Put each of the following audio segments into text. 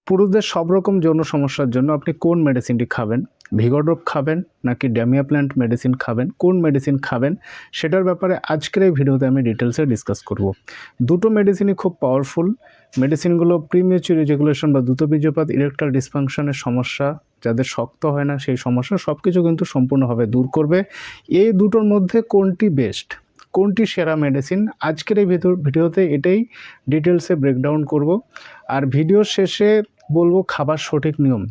পুরুষদের সব রকম যৌন সমস্যার জন্য আপনি কোন মেডিসিনটি খাবেন? ভিগোড্রপ খাবেন নাকি ড্যামিয়াপ্ল্যান্ট মেডিসিন খাবেন? কোন মেডিসিন খাবেন? সেটার ব্যাপারে আজকের এই ভিডিওতে আমি ডিটেলসে ডিসকাস করব। দুটো মেডিসিনই খুব পাওয়ারফুল। মেডিসিনগুলো প্রিমেচিউর ইজাকুলেশন বা দ্রুত বীর্যপাত, ইরেকটাইল ডিসফাংশনের সমস্যা, যাদের শক্ত হয় না সেই সমস্যা সব কিছু কিন্তু সম্পূর্ণভাবে দূর করবে। এই দুটোর মধ্যে কোনটি বেস্ট, কোনটি সেরা মেডিসিন, আজকের এই ভিডিওতে এটাই ডিটেলসে ব্রেকডাউন করব। আর ভিডিওর শেষে বলবো খাবার সঠিক নিয়ম,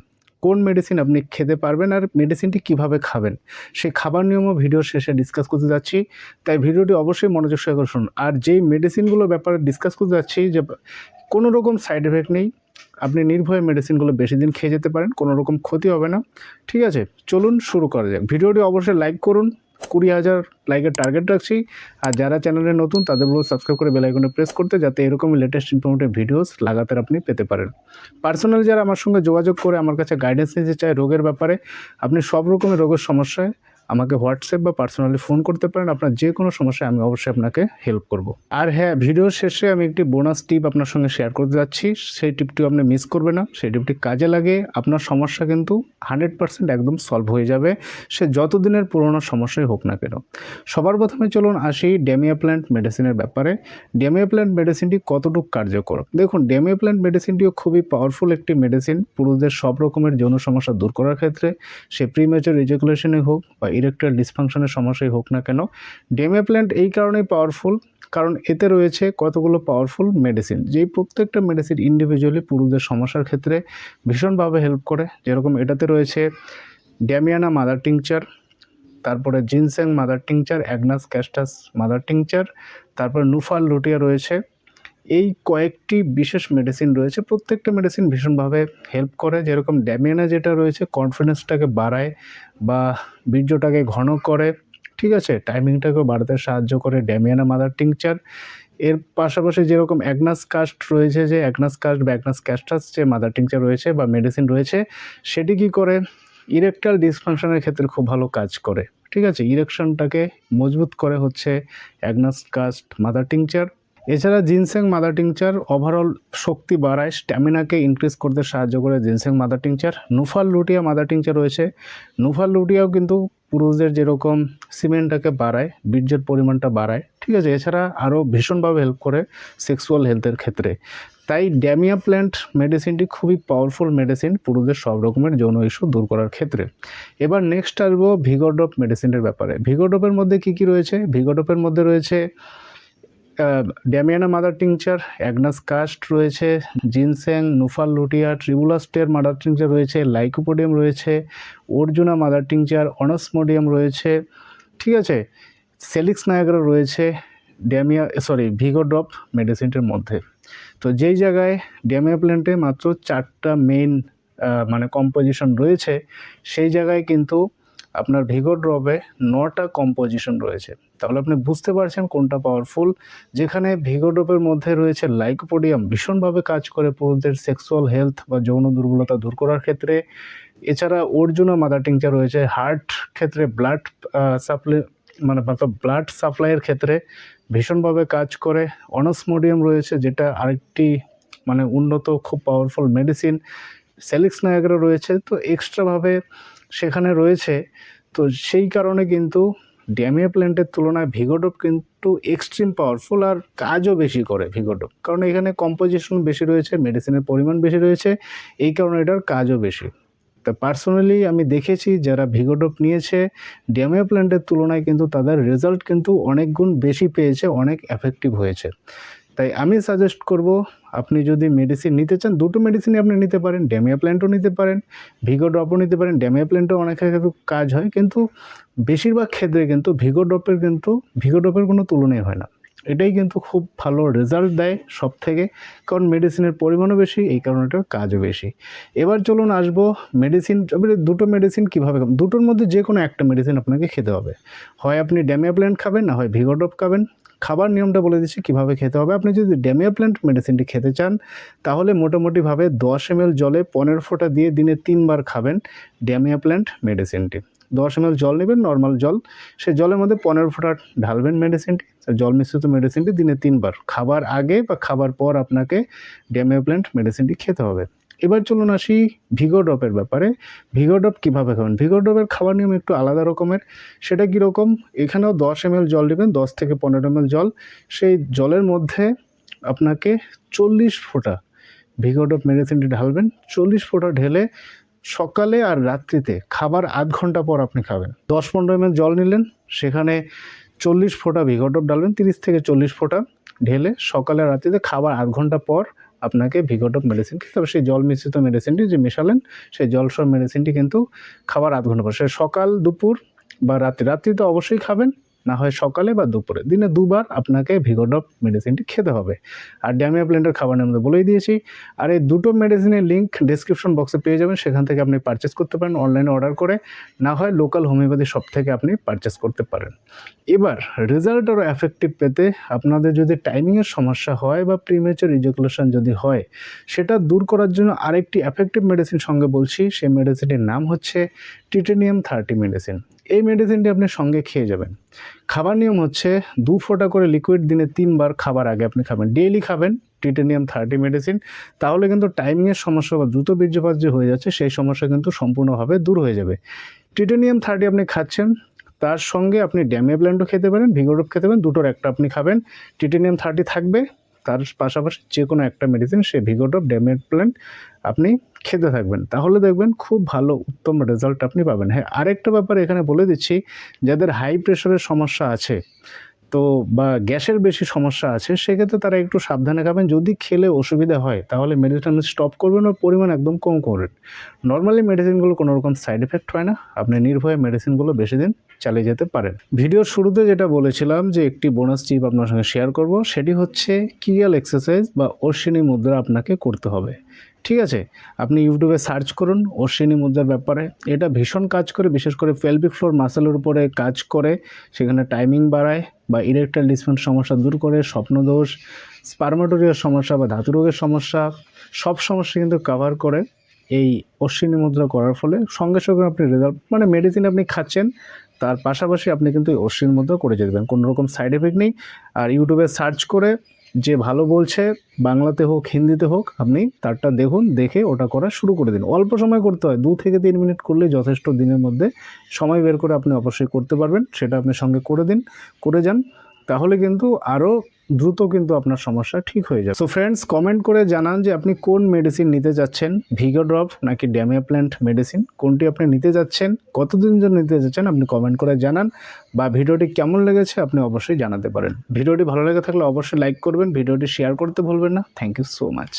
কোন মেডিসিন আপনি খেতে পারবেন আর মেডিসিনটি কিভাবে খাবেন, সেই খাবার নিয়মও ভিডিওর শেষে ডিসকাস করতে যাচ্ছি। তাই ভিডিওটি অবশ্যই মনোযোগ সহকারে শুনুন। আর যেই মেডিসিনগুলোর ব্যাপারে ডিসকাস করতে যাচ্ছি যে কোনো রকম সাইড এফেক্ট নেই, আপনি নির্ভয়ে মেডিসিনগুলো বেশি দিন খেয়ে যেতে পারেন, কোনো রকম ক্ষতি হবে না। ঠিক আছে, চলুন শুরু করা যাক। ভিডিওটি অবশ্যই লাইক করুন, 20,000 লাইকের টার্গেট রাখছি। আর যারা চ্যানেলে নতুন তাদের বলবো সাবস্ক্রাইব করে বেল আইকনে প্রেস করতে, যাতে এরকমই লেটেস্ট ইনফরমেটিভ ভিডিওস লাগাতার আপনি পেতে পারেন। পার্সোনালি যারা আমার সঙ্গে যোগাযোগ করে আমার কাছে গাইডেন্স নিতে চায় রোগের ব্যাপারে, আপনি সব রকমের রোগের সমস্যায় আমাকে হোয়াটসঅ্যাপ বা পার্সোনালি ফোন করতে পারেন। আপনার যে কোনো সমস্যায় আমি অবশ্যই আপনাকে হেল্প করব। আর হ্যাঁ, ভিডিওর শেষে আমি একটি বোনাস টিপ আপনার সঙ্গে শেয়ার করতে যাচ্ছি, সেই টিপটিও আপনি মিস করবেন না। সেই টিপটি কাজে লাগে আপনার সমস্যা কিন্তু 100% একদম সলভ হয়ে যাবে, সে যত দিনের পুরনো সমস্যাই হোক না কেন। সবার প্রথমে চলুন আসি ড্যামিয়াপ্ল্যান্ট মেডিসিনের ব্যাপারে। ড্যামিয়াপ্ল্যান্ট মেডিসিনটি কতটুকু কার্যকর? দেখুন, ড্যামিয়াপ্ল্যান্ট মেডিসিনটিও খুবই পাওয়ারফুল একটি মেডিসিন পুরুষদের সব রকমের যৌন সমস্যা দূর করার ক্ষেত্রে, সে প্রিম্যাচুর ইজাকুলেশনে হোক বা ইরেকটাইল ডিসফাংশনের সমস্যাই হোক না কেন। ড্যামিয়াপ্ল্যান্ট এই কারণেই পাওয়ারফুল, কারণ এতে রয়েছে কতগুলো পাওয়ারফুল মেডিসিন, যেই প্রত্যেকটা মেডিসিন ইন্ডিভিজুয়ালি পুরুষদের সমস্যার ক্ষেত্রে ভীষণভাবে হেল্প করে। যেরকম এটাতে রয়েছে ড্যামিয়ানা মাদার টিংচার, তারপরে ginseng mother tincture, agnus castus mother tincture, তারপরে নুফাল লুটিয়া রয়েছে। এই কয়েকটি বিশেষ মেডিসিন রয়েছে, প্রত্যেকটা মেডিসিন ভীষণভাবে হেল্প করে। যেরকম ড্যামিয়ানা যেটা রয়েছে কনফিডেন্সটাকে বাড়ায় বা বীর্যটাকে ঘন করে, ঠিক আছে, টাইমিংটাকেও বাড়াতে সাহায্য করে ড্যামিয়ানা মাদার টিংচার। এর পাশাপাশি যেরকম অ্যাগনাস কাস্ট রয়েছে, যে অ্যাগনাস কাস্ট বা অ্যাগনাস ক্যাস্টাস যে মাদার টিংচার রয়েছে বা মেডিসিন রয়েছে, সেটি কী করে ইরেকটাইল ডিসফাংশনের ক্ষেত্রে খুব ভালো কাজ করে। ঠিক আছে, ইরেকশনটাকে মজবুত করে হচ্ছে অ্যাগনাস কাস্ট মাদার টিংচার। এছাড়া জিনসেং মাদার টিংচার ওভারঅল শক্তি বাড়ায়, স্ট্যামিনাকে ইনক্রিজ করতে সাহায্য করে ginseng mother tincture. নুফাল লুটিয়া mother tincture রয়েছে, নুফাল লুটিয়াও কিন্তু পুরুষদের যেরকম সিমেন্টটাকে বাড়ায়, বীর্যের পরিমাণটা বাড়ায়। ঠিক আছে, এছাড়া আরও ভীষণভাবে হেল্প করে সেক্সুয়াল হেলথের ক্ষেত্রে। তাই ড্যামিয়াপ্ল্যান্ট মেডিসিনটি খুবই পাওয়ারফুল মেডিসিন পুরুষদের সব রকমের যৌন ইস্যু দূর করার ক্ষেত্রে। এবার নেক্সট আসবো ভিগোড্রপ মেডিসিনের ব্যাপারে। ভিগোড্রপের মধ্যে কী কী রয়েছে? ভিগোড্রপের মধ্যে রয়েছে damiana mother tincture, agnus cast রয়েছে, জিনসেং, নুফাল লুটিয়া, ট্রিবুলাস্টের মাদার টিংচার রয়েছে, লাইকোপোডিয়াম রয়েছে, অর্জুনা মাদার টিংচার, অনসমোডিয়াম রয়েছে। ঠিক আছে, সেলিক্স নায়াগ্রা রয়েছে ভিগোড্রপ মেডিসিনটির মধ্যে। তো যেই জায়গায় ড্যামিয়াপ্ল্যান্টে মাত্র 4টা মেইন কম্পোজিশন রয়েছে, সেই জায়গায় কিন্তু আপনার ভিগোড্রপে 9টা কম্পোজিশন রয়েছে। তাহলে আপনি বুঝতে পারছেন কোনটা পাওয়ারফুল। যেখানে ভিগোড্রপের মধ্যে রয়েছে লাইকোপোডিয়াম, ভীষণভাবে কাজ করে পুরুষদের সেক্সুয়াল হেলথ বা যৌন দুর্বলতা দূর করার ক্ষেত্রে। এছাড়া অর্জুনা মাদার টিংচার রয়েছে হার্ট ক্ষেত্রে, ব্লাড ব্লাড সাপ্লাইয়ের ক্ষেত্রে ভীষণভাবে কাজ করে। অনসমোডিয়াম রয়েছে, যেটা আরেকটি উন্নত খুব পাওয়ারফুল মেডিসিন। সেলিক্স নায়াগ্রা রয়েছে, তো এক্সট্রাভাবে সেখানে রয়েছে। তো সেই কারণে কিন্তু ড্যামিয়াপ্ল্যান্টের তুলনায় ভিগোড্রপ কিন্তু এক্সট্রিম পাওয়ারফুল, আর কাজও বেশি করে ভিগোড্রপ, কারণ এখানে কম্পোজিশন বেশি রয়েছে, মেডিসিনের পরিমাণ বেশি রয়েছে, এই কারণে এটার কাজও বেশি। তা পার্সোনালি আমি দেখেছি যারা ভিগোড্রপ নিয়েছে ড্যামিয়াপ্ল্যান্টের তুলনায় কিন্তু তাদের রেজাল্ট কিন্তু অনেক গুণ বেশি পেয়েছে, অনেক এফেক্টিভ হয়েছে। তাই আমি সাজেস্ট করব, আপনি যদি মেডিসিন নিতে চান, দুটো মেডিসিনই আপনি নিতে পারেন, ড্যামিয়াপ্ল্যান্টও নিতে পারেন, ভিগোড্রপও নিতে পারেন। ড্যামিয়াপ্ল্যান্টও অনেক ক্ষেত্রে কাজ হয়, কিন্তু বেশিরভাগ ক্ষেত্রে কিন্তু ভিগোড্রপের কোনো তুলনাই হয় না। এটাই কিন্তু খুব ভালো রেজাল্ট দেয় সব থেকে, কারণ মেডিসিনের পরিমাণও বেশি, এই কারণে এটার কাজও বেশি। এবার চলুন আসবো মেডিসিন। দুটো মেডিসিন কীভাবে খাবেন? দুটোর মধ্যে যে কোনো একটা মেডিসিন আপনাকে খেতে হবে, হয় আপনি ড্যামিয়াপ্ল্যান্ট খাবেন, না হয় ভিগোড্রপ খাবেন। খাবার নিয়মটা বলে দিচ্ছি কীভাবে খেতে হবে। আপনি যদি ড্যামিয়াপ্ল্যান্ট মেডিসিনটি খেতে চান, তাহলে মোটামুটিভাবে 10 ml জলে 15 ফোঁটা দিয়ে দিনে 3 বার খাবেন ড্যামিয়াপ্ল্যান্ট মেডিসিনটি। 10 ml জল নেবেন, নর্মাল জল, সেই জলের মধ্যে 15 ফোঁটা ঢালবেন মেডিসিনটি, জল মিশ্রিত মেডিসিনটি দিনে 3 বার। খাবার আগে বা খাবার পর আপনাকে ড্যামিয়াপ্ল্যান্ট মেডিসিনটি খেতে হবে। এবার চলুন আসি ভিগোড্রপের ব্যাপারে। ভিগোড্রপ কীভাবে খাবেন? ভিগোড্রপের খাওয়ার নিয়ম একটু আলাদা রকমের। সেটা কীরকম? এখানেও 10 ml জল নেবেন, 10 থেকে 15 ml জল। সেই জলের মধ্যে আপনাকে 40 ফোঁটা ভিগোড্রপ মেডিসিনটি ঢালবেন। 40 ফোঁটা ঢেলে সকালে আর রাত্রিতে খাবার আধ ঘন্টা পর আপনি খাবেন। 10-15 ml জল নিলেন, সেখানে 40 ফোঁটা ভিগোড্রপ ডালবেন, 30 থেকে 40 ফোঁটা ঢেলে সকালে আর রাত্রিতে খাবার আধ ঘন্টা পর আপনাকে ভিগোড্রপ মেডিসিন খেতে হবে। সেই জল মিশ্রিত মেডিসিনটি যে মেশালেন, সেই জলসহ মেডিসিনটি কিন্তু খাবার আধ ঘন্টা পর, সে সকাল দুপুর বা রাত্রি তো অবশ্যই খাবেন, না হয় সকালে বা দুপুরে, দিনে 2 বার আপনাকে ভিগোড্রপ মেডিসিনটি খেতে হবে। আর ড্যামিয়াপ্ল্যান্টের খাবার নিয়ম তো বলেই দিয়েছি। আর এই দুটো মেডিসিনের লিঙ্ক ডেসক্রিপশন বক্সে পেয়ে যাবেন, সেখান থেকে আপনি পারচেস করতে পারেন অনলাইনে অর্ডার করে, না হয় লোকাল হোমিওপ্যাথি শপ থেকে আপনি পারচেস করতে পারেন। এবার রেজাল্ট আরও এফেক্টিভ পেতে আপনাদের যদি টাইমিংয়ের সমস্যা হয় বা প্রিমেচার ইজাকুলেশন যদি হয়, সেটা দূর করার জন্য আরেকটি এফেক্টিভ মেডিসিন সঙ্গে বলছি। সেই মেডিসিনটির নাম হচ্ছে টিটেনিয়াম 30 মেডিসিন। এই মেডিসিনটি আপনি সঙ্গে খেয়ে যাবেন। খাবার নিয়ম হচ্ছে 2 ফোঁটা করে লিকুইড দিনে 3 বার খাবার আগে আপনি খাবেন, ডেইলি খাবেন টিটেনিয়াম 30 মেডিসিন। তাহলে কিন্তু টাইমিংয়ের সমস্যা বা দ্রুত বীর্যপাত যে হয়ে যাচ্ছে, সেই সমস্যা কিন্তু সম্পূর্ণভাবে দূর হয়ে যাবে। টিটেনিয়াম 30 আপনি খাচ্ছেন, তার সঙ্গে আপনি ড্যামিয়াপ্ল্যান্টও খেতে পারেন, ভিগোড্রপ খেতে পারেন, দুটোর একটা আপনি খাবেন। টিটেনিয়াম 30 থাকবে, তার পাশাপাশি যে কোনো একটা মেডিসিন, সে ভিগোড্রপ, ড্যামিয়াপ্ল্যান্ট আপনি খেতে থাকবেন। তাহলে দেখবেন খুব ভালো উত্তম রেজাল্ট আপনি পাবেন। হ্যাঁ, আরেকটা ব্যাপার এখানে বলে দিচ্ছি, যাদের হাই প্রেশারের সমস্যা আছে তো বা গ্যাসের বেশি সমস্যা আছে, সেক্ষেত্রে তারা একটু সাবধানে খাবেন। যদি খেলে অসুবিধা হয় তাহলে মেডিসিন স্টপ করবেন ও পরিমাণ একদম কম করবেন। নর্মালি মেডিসিনগুলো কোনো রকম সাইড এফেক্ট হয় না, আপনি নির্ভয়ে মেডিসিনগুলো বেশি দিন চালিয়ে যেতে পারেন। ভিডিওর শুরুতে যেটা বলেছিলাম যে একটি বোনাস টিপ আপনার সঙ্গে শেয়ার করব, সেটি হচ্ছে কিগেল এক্সারসাইজ বা অশ্বিনী মুদ্রা আপনাকে করতে হবে। ঠিক আছে, আপনি ইউটিউবে সার্চ করুন অশ্বিনী মুদ্রার ব্যাপারে। এটা ভীষণ কাজ করে, বিশেষ করে পেলভিক ফ্লোর মাসেলের উপরে কাজ করে, সেখানে টাইমিং বাড়ায় বা ইরেকটাইল ডিসফাংশন সমস্যা দূর করে, স্বপ্নদোষ, স্পার্মাটোরিয়ার সমস্যা বা ধাতু রোগের সমস্যা, সব সমস্যা কিন্তু কভার করে এই অশ্বিনী মুদ্রা করার ফলে। সঙ্গে সঙ্গে আপনি রেজাল্ট, মানে মেডিসিন আপনি খাচ্ছেন, তার পাশাপাশি আপনি কিন্তু এই অশ্বিনী মুদ্রা করে যেতে পারেন, কোনো রকম সাইড এফেক্ট নেই। আর ইউটিউবে সার্চ করে যে ভালো বলছে, বাংলাতে হোক হিন্দিতে হোক, আপনি তারটা দেখুন, দেখে ওটা করা শুরু করে দিন। অল্প সময় করতে হয়, 2 থেকে 3 মিনিট করলেই যথেষ্ট। দিনের মধ্যে সময় বের করে আপনি অবশ্যই করতে পারবেন, সেটা আপনি সঙ্গে করে দিন, করে যান, তাহলে কিন্তু আরও দ্রুত কিন্তু আপনার সমস্যা ঠিক হয়ে যাবে। সো ফ্রেন্ডস, কমেন্ট করে জানান যে আপনি কোন মেডিসিন নিতে যাচ্ছেন, ভিগোড্রপ নাকি ড্যামিয়াপ্ল্যান্ট মেডিসিন, কোনটি আপনি নিতে যাচ্ছেন, কতদিন জন্য নিতে যাচ্ছেন, আপনি কমেন্ট করে জানান। বা ভিডিওটি কেমন লেগেছে আপনি অবশ্যই জানাতে পারেন। ভিডিওটি ভালো লেগে থাকলে অবশ্যই লাইক করবেন, ভিডিওটি শেয়ার করতে ভুলবেন না। Thank you so much.